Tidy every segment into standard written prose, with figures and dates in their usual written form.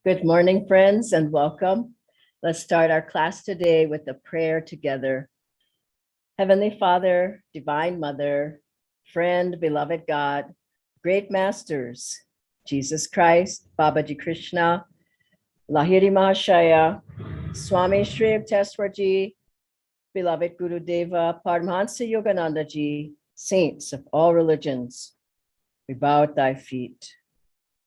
Good morning, friends, and welcome. Let's start our class today with a prayer together. Heavenly Father, Divine Mother, friend, beloved God, great masters, Jesus Christ, Babaji Krishna, Lahiri Mahashaya, Swami Shri Yukteswarji, beloved Guru Deva, Paramahansa Yogananda Ji, saints of all religions, we bow at thy feet.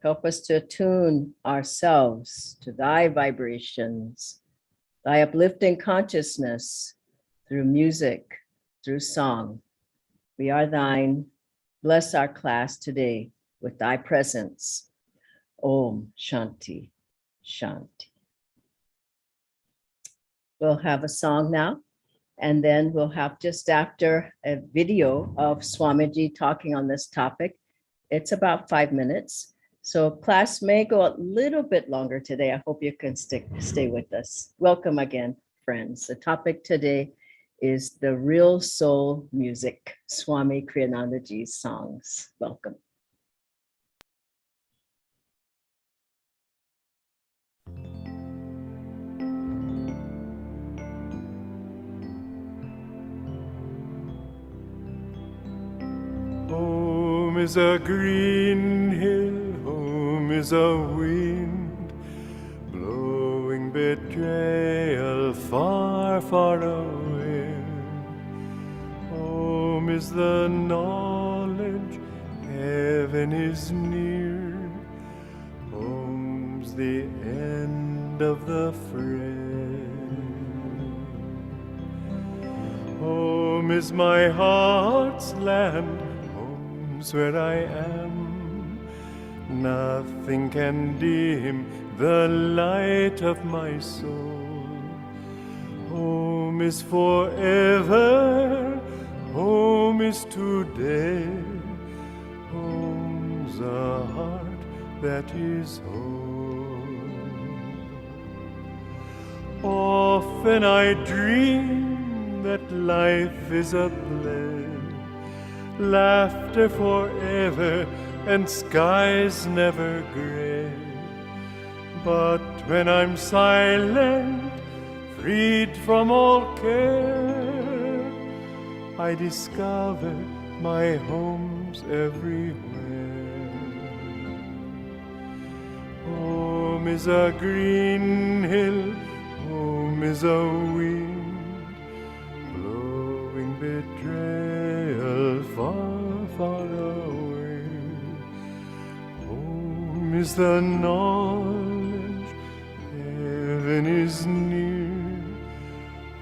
Help us to attune ourselves to thy vibrations, thy uplifting consciousness through music, through song. We are thine. Bless our class today with thy presence. Om Shanti, Shanti. We'll have a song now, and then we'll have just after a video of Swamiji talking on this topic. It's about 5 minutes. So class may go a little bit longer today. I hope you can stay with us. Welcome again, friends. The topic today is the real soul music, Swami Kriyananda Ji's songs. Welcome. Home is a green hill, home is a wind, blowing betrayal far, far away. Home is the knowledge heaven is near, home's the end of the fray. Home is my heart's land, where I am. Nothing can dim the light of my soul. Home is forever, home is today. Home's a heart that is whole. Often I dream that life is a play, laughter forever and skies never gray. But when I'm silent, freed from all care, I discover my home's everywhere. Home is a green hill, home is a wind, blowing betrayal far, far away. Home is the knowledge heaven is near,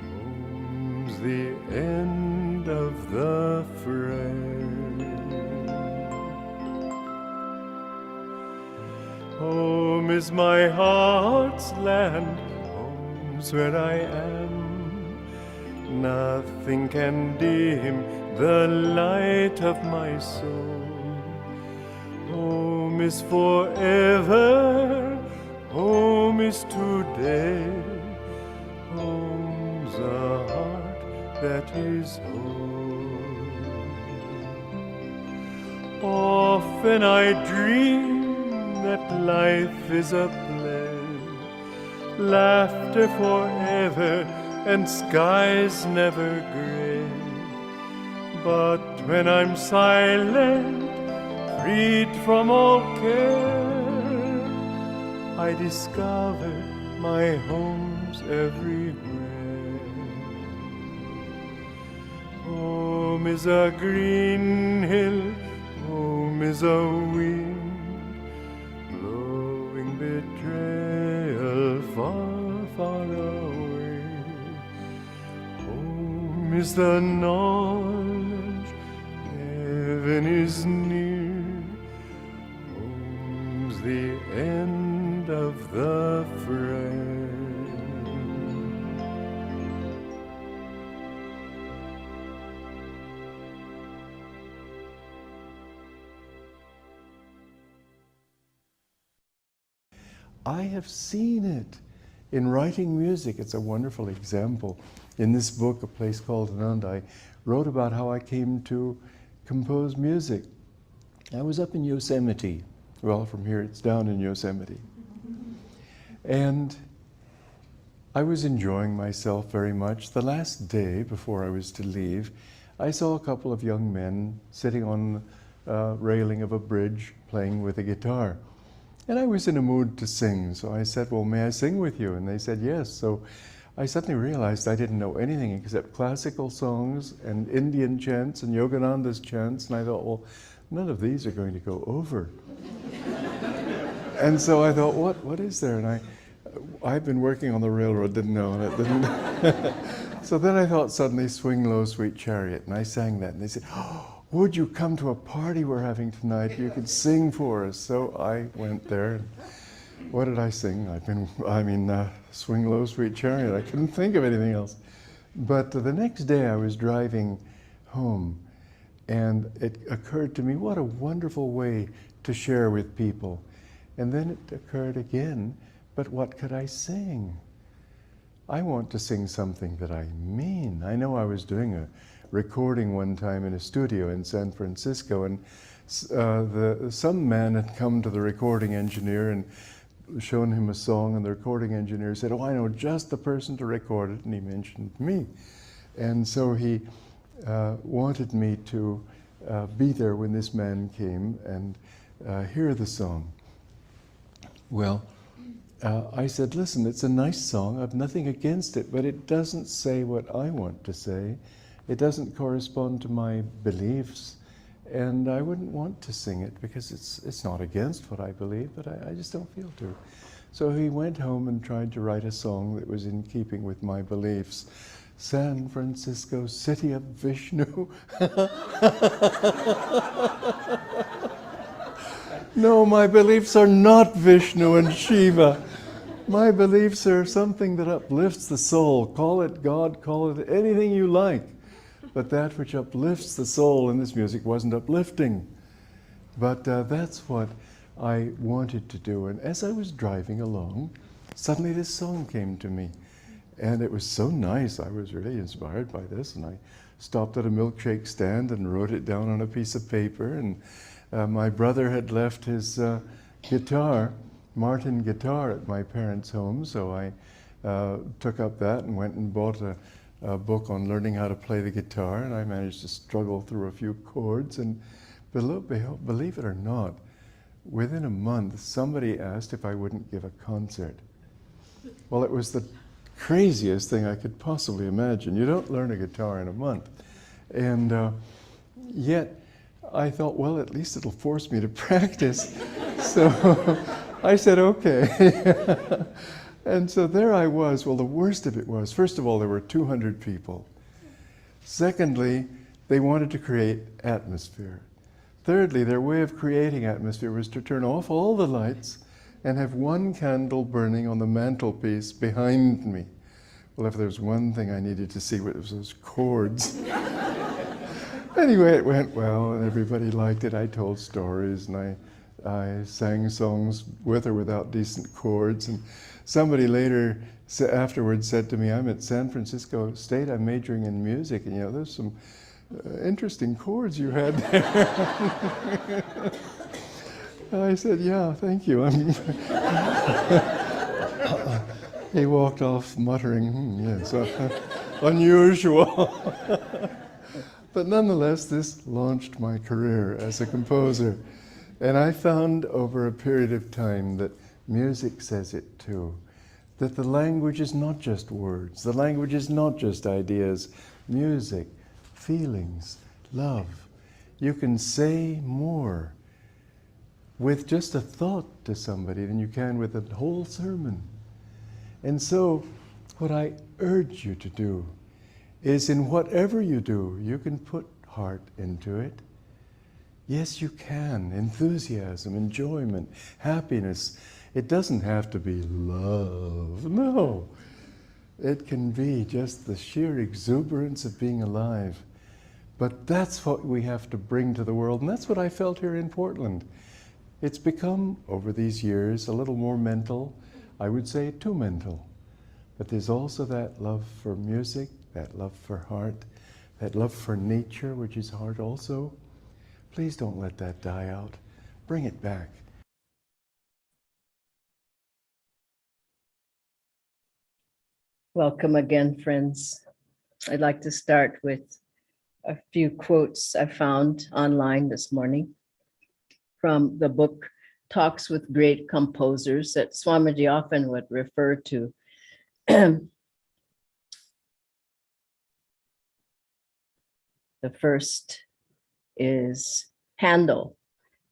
home's the end of the fray. Home is my heart's land, home's where I am. Nothing can dim the light of my soul. Home is forever, home is today. Home's a heart that is whole. Often I dream that life is a play, laughter forever and skies never gray. But when I'm silent, freed from all care, I discover my home's everywhere. Home is a green hill, home is a wind, blowing betrayal far, far away. Home is the knowledge heaven is near, home's the end of the fray. I have seen it in writing music. It's a wonderful example. In this book, A Place Called Ananda, I wrote about how I came to compose music. I was up in Yosemite. Well, from here it's down in Yosemite. And I was enjoying myself very much. The last day before I was to leave, I saw a couple of young men sitting on a railing of a bridge playing with a guitar. And I was in a mood to sing, so I said, well, may I sing with you? And they said yes. So I suddenly realized I didn't know anything except classical songs and Indian chants and Yogananda's chants, and I thought, well, none of these are going to go over. And so I thought, what is there? And I've been working on the railroad, didn't know, and it didn't. So then I thought suddenly, Swing Low, Sweet Chariot, and I sang that, and they said, oh, would you come to a party we're having tonight? You could sing for us. So I went there. And what did I sing? Swing Low, Sweet Chariot. I couldn't think of anything else. But the next day I was driving home, and it occurred to me, what a wonderful way to share with people. And then it occurred again, but what could I sing? I want to sing something that I mean. I know I was doing a recording one time in a studio in San Francisco, and some man had come to the recording engineer and shown him a song, and the recording engineer said, oh, I know just the person to record it, and he mentioned me. And so he wanted me to be there when this man came and hear the song. Well, I said, listen, it's a nice song, I've nothing against it, but it doesn't say what I want to say. It doesn't correspond to my beliefs, and I wouldn't want to sing it because it's not against what I believe, but I just don't feel to. So he went home and tried to write a song that was in keeping with my beliefs. San Francisco, city of Vishnu. No, my beliefs are not Vishnu and Shiva. My beliefs are something that uplifts the soul. Call it God, call it anything you like. But that which uplifts the soul in this music wasn't uplifting. But that's what I wanted to do. And as I was driving along, suddenly this song came to me. And it was so nice. I was really inspired by this. And I stopped at a milkshake stand and wrote it down on a piece of paper. And my brother had left his guitar, Martin guitar, at my parents' home. So I took up that and went and bought a book on learning how to play the guitar. And I managed to struggle through a few chords. And believe it or not, within a month, somebody asked if I wouldn't give a concert. Well, it was the craziest thing I could possibly imagine. You don't learn a guitar in a month. And yet I thought, well, at least it'll force me to practice. So I said, okay. And so there I was. Well, the worst of it was, first of all, there were 200 people. Secondly, they wanted to create atmosphere. Thirdly, their way of creating atmosphere was to turn off all the lights and have one candle burning on the mantelpiece behind me. Well, if there's one thing I needed to see, it was those chords. Anyway, it went well, and everybody liked it. I told stories, and I sang songs with or without decent chords. And somebody later, afterwards, said to me, I'm at San Francisco State, I'm majoring in music, and there's some interesting chords you had there. I said, yeah, thank you. He walked off muttering, yes, unusual. But nonetheless, this launched my career as a composer. And I found over a period of time that music says it too, that the language is not just words, the language is not just ideas, music, feelings, love. You can say more with just a thought to somebody than you can with a whole sermon. And so what I urge you to do is, in whatever you do, you can put heart into it. Yes, you can. Enthusiasm, enjoyment, happiness. It doesn't have to be love. No. It can be just the sheer exuberance of being alive. But that's what we have to bring to the world, and that's what I felt here in Portland. It's become, over these years, a little more mental. I would say too mental. But there's also that love for music, that love for heart, that love for nature, which is heart also. Please don't let that die out. Bring it back. Welcome again, friends. I'd like to start with a few quotes I found online this morning from the book Talks with Great Composers that Swamiji often would refer to. The first is Handel,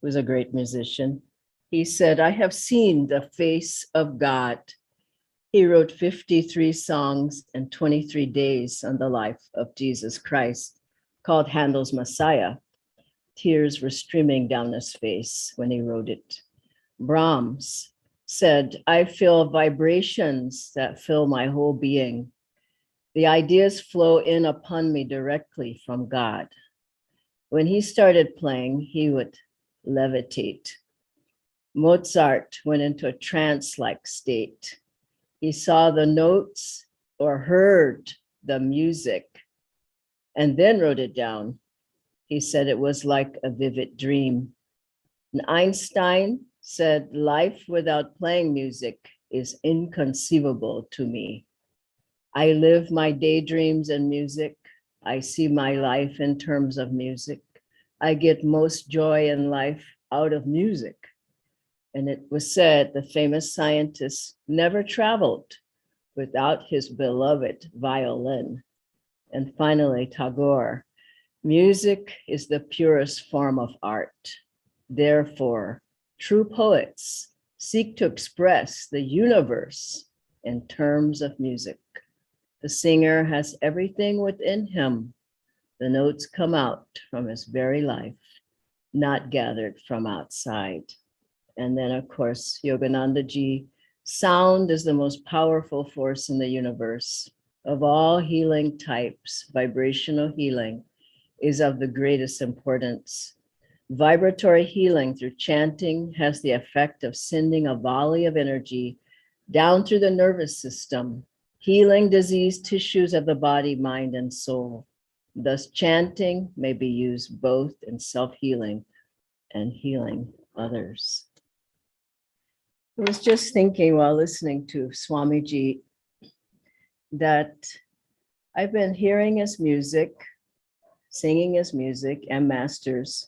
who was a great musician. He said, "I have seen the face of God." He wrote 53 songs and 23 days on the life of Jesus Christ, called Handel's Messiah. Tears were streaming down his face when he wrote it. Brahms said, "I feel vibrations that fill my whole being. The ideas flow in upon me directly from God." When he started playing, he would levitate. Mozart went into a trance-like state. He saw the notes or heard the music and then wrote it down. He said it was like a vivid dream. And Einstein said, "Life without playing music is inconceivable to me. I live my daydreams in music. I see my life in terms of music. I get most joy in life out of music." And it was said the famous scientist never traveled without his beloved violin. And finally, Tagore, "Music is the purest form of art. Therefore, true poets seek to express the universe in terms of music. The singer has everything within him. The notes come out from his very life, not gathered from outside." And then, of course, Yogananda ji, "Sound is the most powerful force in the universe. Of all healing types, vibrational healing is of the greatest importance. Vibratory healing through chanting has the effect of sending a volley of energy down through the nervous system, healing diseased tissues of the body, mind, and soul. Thus, chanting may be used both in self-healing and healing others." I was just thinking while listening to Swamiji that I've been hearing his music, singing his music and master's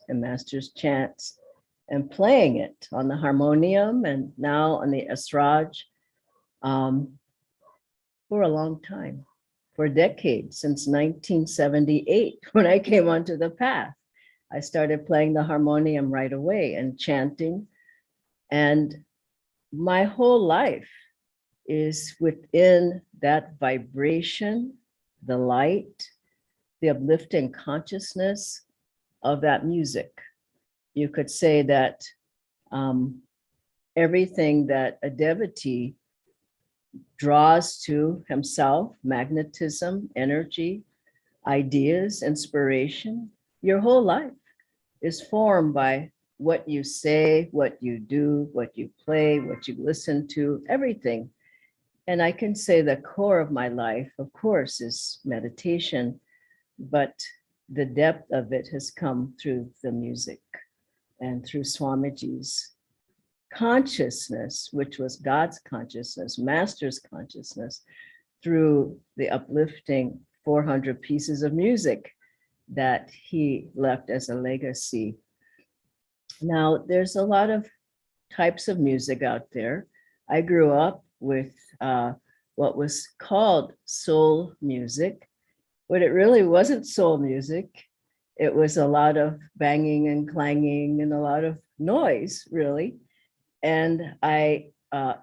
chants, and playing it on the harmonium and now on the esraj for a long time, for decades, since 1978, when I came onto the path. I started playing the harmonium right away and chanting, and my whole life is within that vibration, the light, the uplifting consciousness of that music. You could say that everything that a devotee draws to himself, magnetism, energy, ideas, inspiration, your whole life is formed by what you say, what you do, what you play, what you listen to, everything. And I can say the core of my life, of course, is meditation, but the depth of it has come through the music and through Swamiji's consciousness, which was God's consciousness, Master's consciousness, through the uplifting 400 pieces of music that he left as a legacy. Now, there's a lot of types of music out there. I grew up with what was called soul music, but it really wasn't soul music. It was a lot of banging and clanging and a lot of noise, really. And I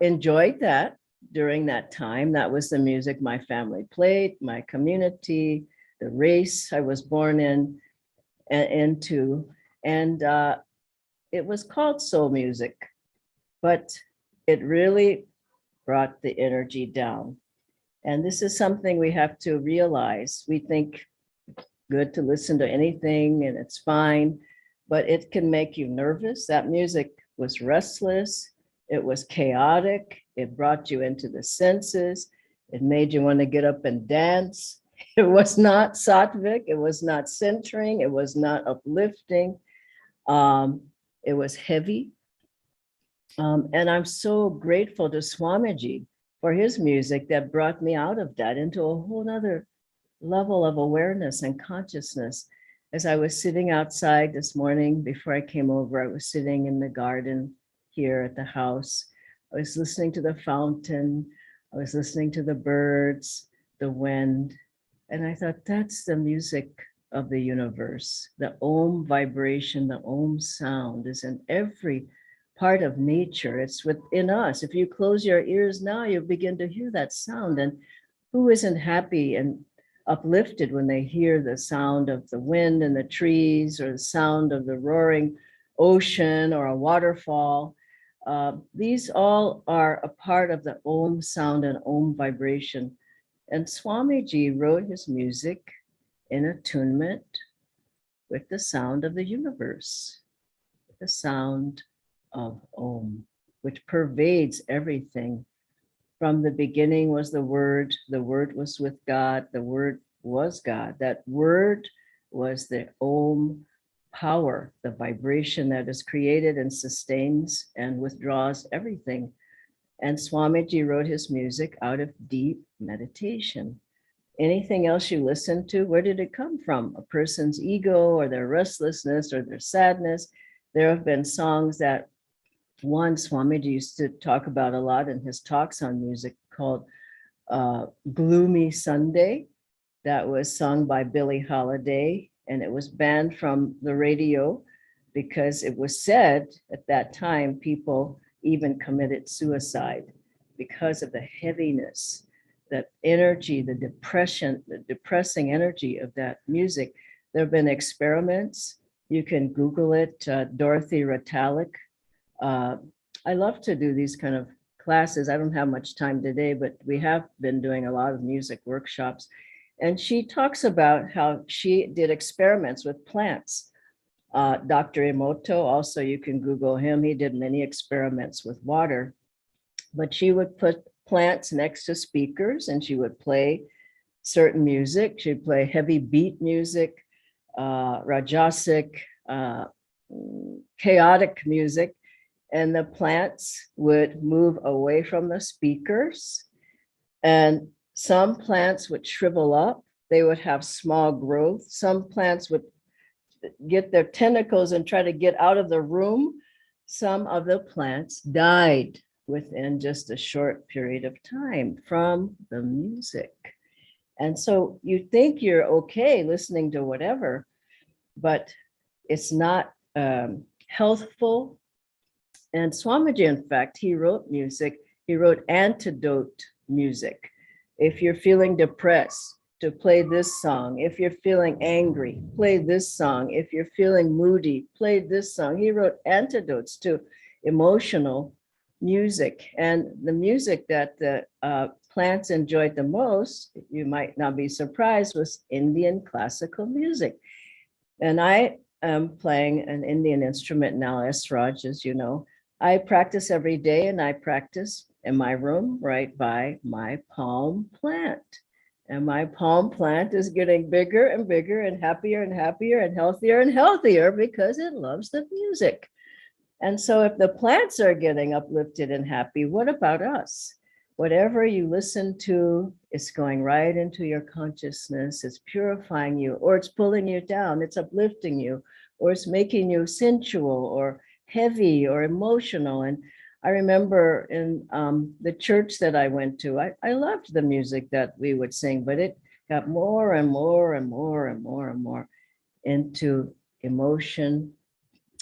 enjoyed that during that time. That was the music my family played, my community, the race I was born in and into. And it was called soul music, but it really brought the energy down. And this is something we have to realize. We think good to listen to anything and it's fine, but it can make you nervous. That music was restless. It was chaotic. It brought you into the senses. It made you want to get up and dance. It was not sattvic. It was not centering. It was not uplifting. It was heavy. And I'm so grateful to Swamiji for his music that brought me out of that into a whole nother level of awareness and consciousness. As I was sitting outside this morning before I came over, I was sitting in the garden here at the house. I was listening to the fountain. I was listening to the birds, the wind. And I thought, that's the music of the universe. The Om vibration, the Om sound is in every part of nature. It's within us. If you close your ears now, you'll begin to hear that sound. And who isn't happy and uplifted when they hear the sound of the wind in the trees, or the sound of the roaring ocean or a waterfall? These all are a part of the Om sound and Om vibration. And Swamiji wrote his music in attunement with the sound of the universe, the sound of Om, which pervades everything. From the beginning was the Word was with God, the Word was God. That Word was the Om power, the vibration that is created and sustains and withdraws everything. And Swamiji wrote his music out of deep meditation. Anything else you listen to, where did it come from? A person's ego or their restlessness or their sadness. There have been songs that one Swamiji used to talk about a lot in his talks on music called Gloomy Sunday. That was sung by Billie Holiday, and it was banned from the radio because it was said at that time people even committed suicide because of the heaviness, that energy, the depression, the depressing energy of that music. There have been experiments. You can Google it, Dorothy Ritalik. I love to do these kind of classes. I don't have much time today, but we have been doing a lot of music workshops. And she talks about how she did experiments with plants. Dr. Emoto, also you can Google him. He did many experiments with water, but she would put plants next to speakers and she would play certain music. She'd play heavy beat music, rajasic, chaotic music, and the plants would move away from the speakers. And some plants would shrivel up. They would have small growth. Some plants would get their tentacles and try to get out of the room. Some of the plants died within just a short period of time from the music. And so you think you're okay listening to whatever, but it's not healthful. And Swamiji, in fact, he wrote music. He wrote antidote music. If you're feeling depressed, to play this song. If you're feeling angry, play this song. If you're feeling moody, play this song. He wrote antidotes to emotional music. And the music that the plants enjoyed the most, you might not be surprised, was Indian classical music. And I am playing an Indian instrument now, Esraj, as you know. I practice every day, and I practice in my room right by my palm plant. And my palm plant is getting bigger and bigger and happier and healthier because it loves the music. And so if the plants are getting uplifted and happy, what about us? Whatever you listen to is going right into your consciousness. It's purifying you, or it's pulling you down. It's uplifting you, or it's making you sensual or heavy or emotional. And I remember in the church that I went to, I loved the music that we would sing, but it got more and more and more and more and more into emotion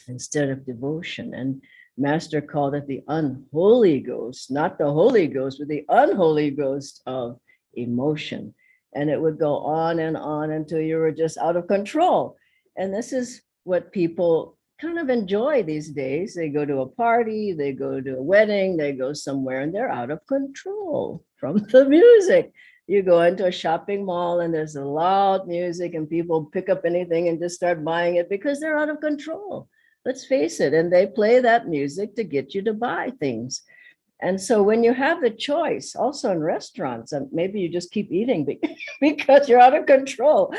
instead of devotion. And Master called it the unholy ghost, not the Holy Ghost, but the unholy ghost of emotion. And it would go on and on until you were just out of control. And this is what people kind of enjoy these days. They go to a party, they go to a wedding, they go somewhere, and they're out of control from the music. You go into a shopping mall and there's a loud music and people pick up anything and just start buying it because they're out of control. Let's face it. And they play that music to get you to buy things. And so when you have the choice, also in restaurants, and maybe you just keep eating because you're out of control.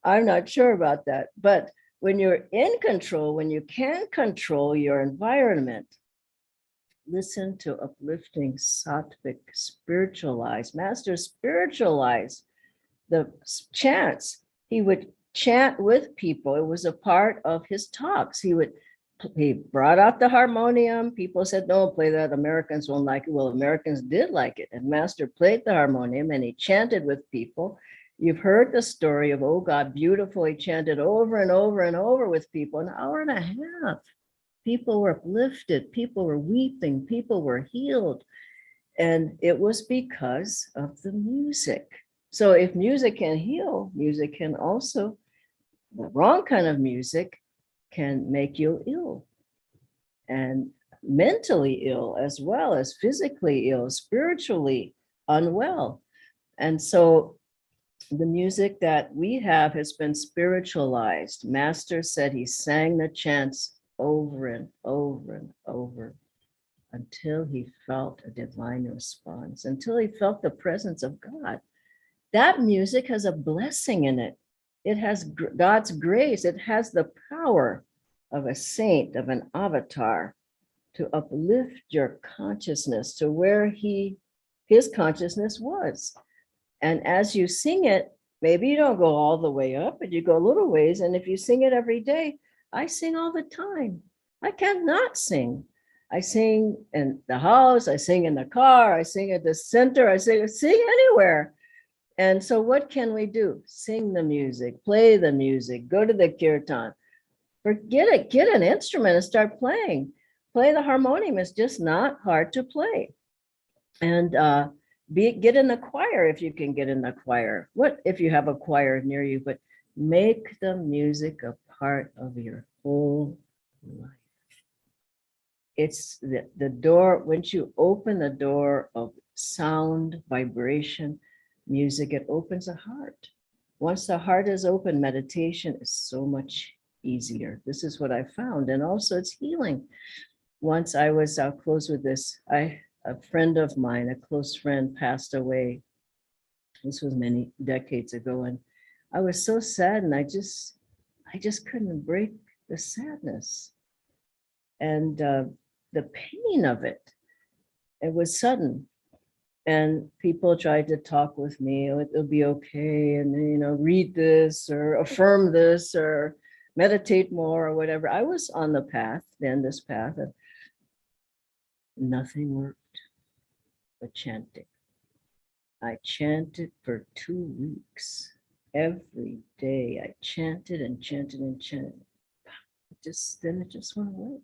I'm not sure about that. But when you're in control, when you can control your environment, Listen to uplifting, sattvic, spiritualized. Master spiritualized the chants. He would chant with people. It was a part of his talks. He brought out the harmonium. People said, no, play that. Americans won't like it. Well, Americans did like it. And Master played the harmonium and he chanted with people. You've heard the story of, oh God, beautiful. He chanted over and over and over with people, an hour and a half. People were uplifted. People were weeping. People were healed. And it was because of the music. So if music can heal, music can also, the wrong kind of music can make you ill and mentally ill, as well as physically ill, spiritually unwell. And so the music that we have has been spiritualized. Master said he sang the chants over and over and over until he felt a divine response, until he felt the presence of God. That music has a blessing in it. It has God's grace. It has the power of a saint, of an avatar, to uplift your consciousness to where his consciousness was. And as you sing it, maybe you don't go all the way up, but you go a little ways. And if you sing it every day, I sing all the time. I can't not sing. I sing in the house, I sing in the car, I sing at the center, I sing anywhere. And so what can we do? Sing the music, play the music, go to the kirtan. Forget it, get an instrument and start playing. Play the harmonium, it's just not hard to play. And get in the choir if you can get in the choir. What if you have a choir near you, but make the music a part of your whole life. It's the door, once you open the door of sound, vibration, music, it opens a heart. Once the heart is open, meditation is so much easier. This is what I found. And also it's healing. Once I'll close with this. A friend of mine, a close friend, passed away. This was many decades ago. And I was so sad, and I just couldn't break the sadness. And the pain of it was sudden. And people tried to talk with me, oh, it'll be okay, and read this or affirm this or meditate more or whatever. I was on the path, this path, and nothing worked but chanting. I chanted for 2 weeks. Every day I chanted and chanted and chanted. Then it just went away.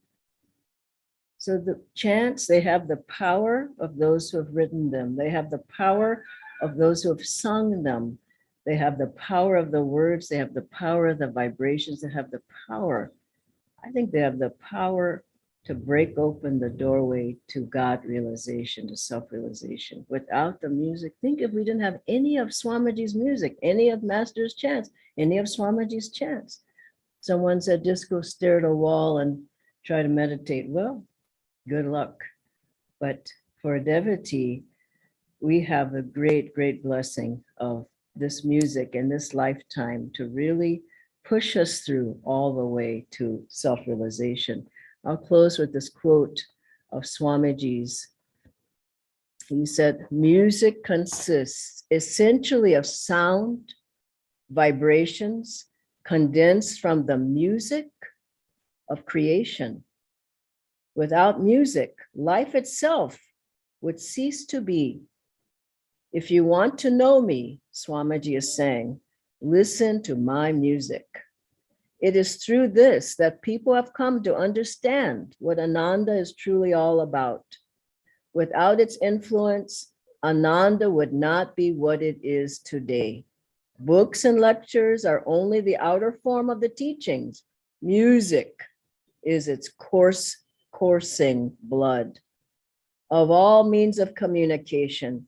So the chants, they have the power of those who have written them. They have the power of those who have sung them. They have the power of the words. They have the power of the vibrations. They have the power. I think they have the power to break open the doorway to God realization, to self-realization. Without the music, think if we didn't have any of Swamiji's music, any of Master's chants, any of Swamiji's chants. Someone said, just go stare at a wall and try to meditate. Well, good luck. But for a devotee, we have a great, great blessing of this music in this lifetime to really push us through all the way to self-realization. I'll close with this quote of Swamiji's. He said, music consists essentially of sound, vibrations condensed from the music of creation. Without music, life itself would cease to be. If you want to know me, Swamiji is saying, listen to my music. It is through this that people have come to understand what Ananda is truly all about. Without its influence, Ananda would not be what it is today. Books and lectures are only the outer form of the teachings. Music is its coursing blood. Of all means of communication,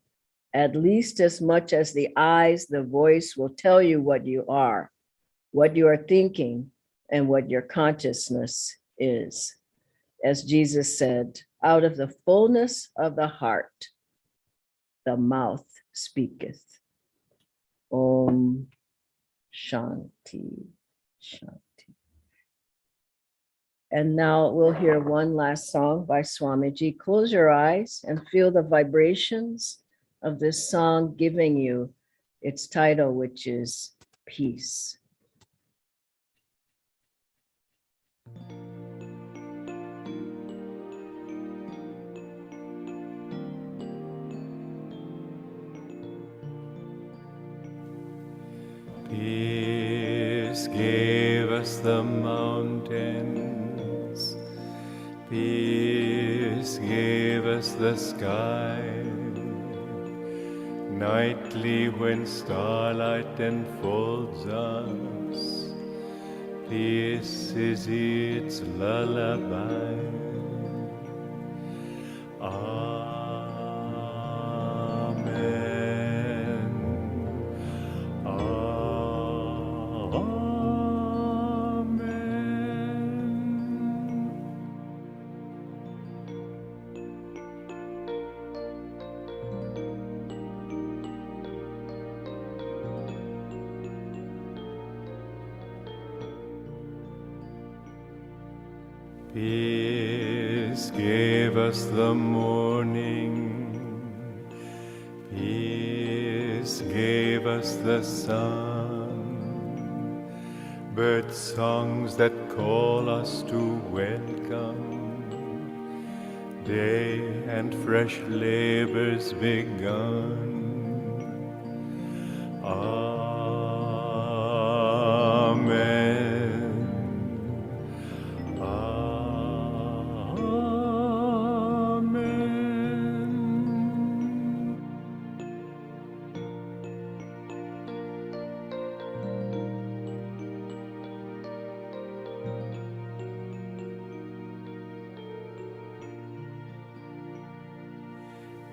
at least as much as the eyes, the voice will tell you what you are thinking, and what your consciousness is. As Jesus said, out of the fullness of the heart, the mouth speaketh. Om Shanti, Shanti. And now we'll hear one last song by Swamiji. Close your eyes and feel the vibrations of this song giving you its title, which is Peace. Peace gave us the mountains, peace gave us the sky. Nightly when starlight enfolds us, peace is its lullaby. Peace gave us the morning, peace gave us the sun, bird songs that call us to welcome day and fresh labors begun.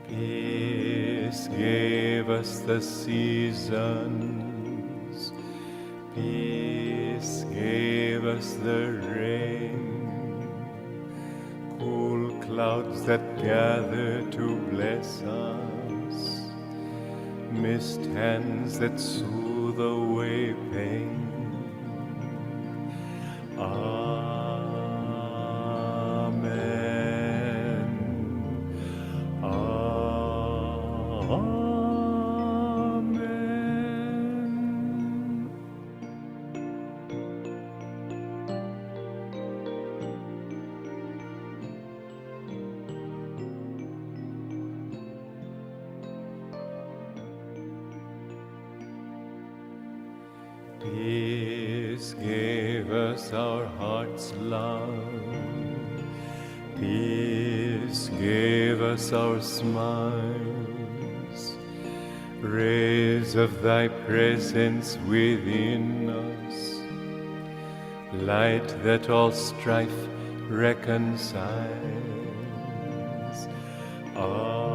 Peace gave us the seasons, peace gave us the rain, cool clouds that gather to bless us, mist hands that soothe away pain. Peace gave us our heart's love, peace gave us our smiles, rays of thy presence within us, light that all strife reconciles. Amen.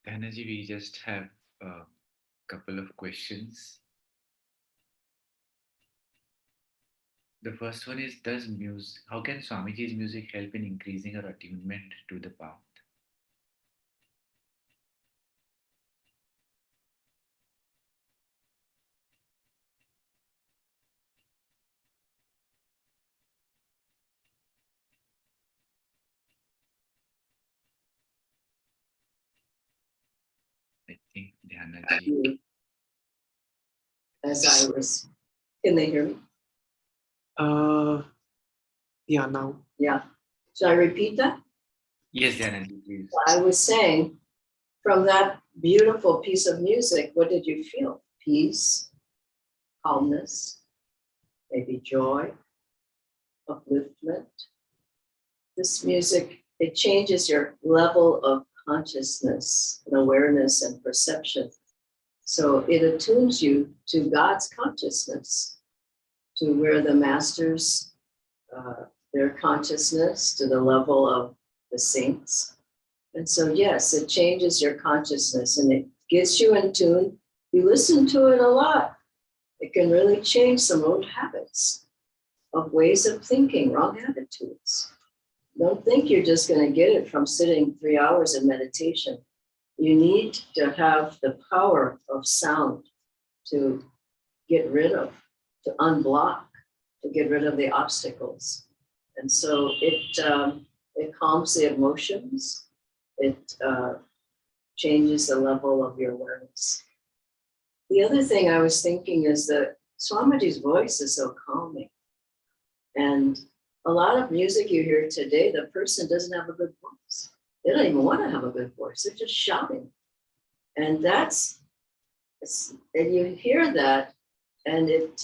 Dhyanaji, we just have a couple of questions. The first one is, how can Swamiji's music help in increasing our attunement to the path? Dhyanaji. As I was, can they hear me? Yeah, now. Yeah. Should I repeat that? Yes, Dhyanaji, please. I was saying, from that beautiful piece of music, what did you feel? Peace, calmness, maybe joy, upliftment. This music, it changes your level of consciousness and awareness and perception. So it attunes you to God's consciousness, to where the masters, their consciousness, to the level of the saints. And so, yes, it changes your consciousness and it gets you in tune. You listen to it a lot. It can really change some old habits of ways of thinking, wrong attitudes. Don't think you're just going to get it from sitting 3 hours in meditation. You need to have the power of sound to get rid of, to unblock, to get rid of the obstacles. And so it calms the emotions. It changes the level of your awareness. The other thing I was thinking is that Swamiji's voice is so calming. And a lot of music you hear today, the person doesn't have a good voice. They don't even want to have a good voice. They're just shouting. And and you hear that, and it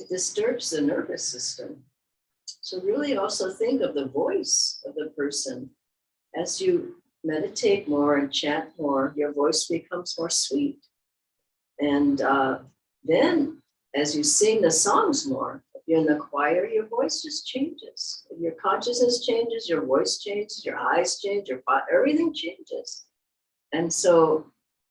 disturbs the nervous system. So really also think of the voice of the person. As you meditate more and chant more, your voice becomes more sweet. And then as you sing the songs more, if you're in the choir, your voice just changes. If your consciousness changes, your voice changes, your eyes change, your body, everything changes. And so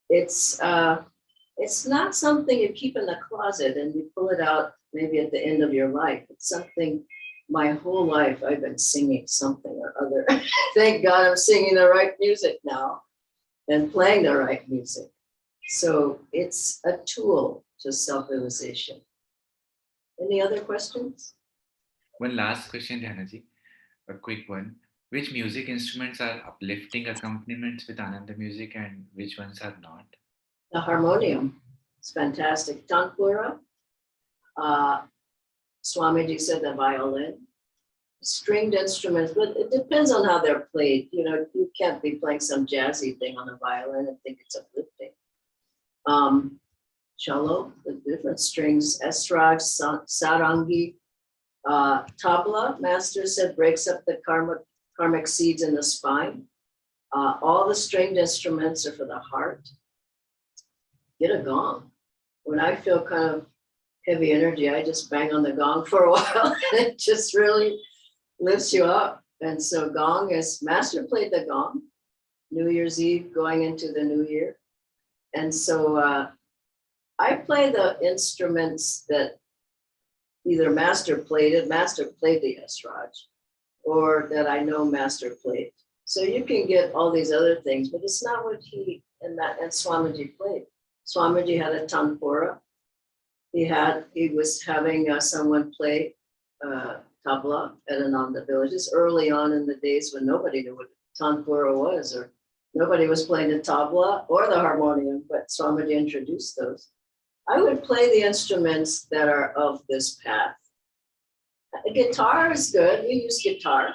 it's not something you keep in the closet and you pull it out maybe at the end of your life. It's something my whole life I've been singing something or other. Thank God I'm singing the right music now and playing the right music. So it's a tool to self-realization. Any other questions? One last question, Dhyanaji, a quick one. Which music instruments are uplifting accompaniments with Ananda music and which ones are not? The harmonium, it's fantastic. Tanpura, Swamiji said the violin, stringed instruments, but it depends on how they're played. You know, you can't be playing some jazzy thing on a violin and think it's uplifting. Cello, the different strings, esraj, sarangi, tabla, master said breaks up the karmic seeds in the spine. All the stringed instruments are for the heart. Get a gong. When I feel kind of heavy energy, I just bang on the gong for a while and it just really lifts you up. And so gong is, master played the gong, New Year's Eve going into the new year. And so I play the instruments that either master played the esraj, or that I know master played. So you can get all these other things, but it's not what he and Swamiji played. Swamiji had a tanpura. He was having someone play tabla at Ananda villages early on in the days when nobody knew what tanpura was, or nobody was playing the tabla or the harmonium, but Swamiji introduced those. I would play the instruments that are of this path. The guitar is good. We use guitar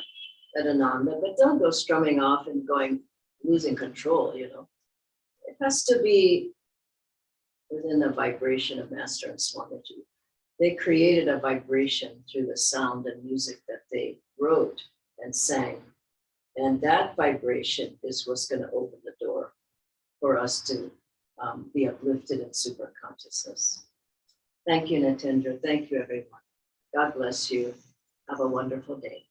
at Ananda, but don't go strumming off and losing control, you know. It has to be within the vibration of Master and Swamiji. They created a vibration through the sound and music that they wrote and sang. And that vibration is what's going to open the door for us to be uplifted in super consciousness. Thank you, Natendra. Thank you, everyone. God bless you. Have a wonderful day.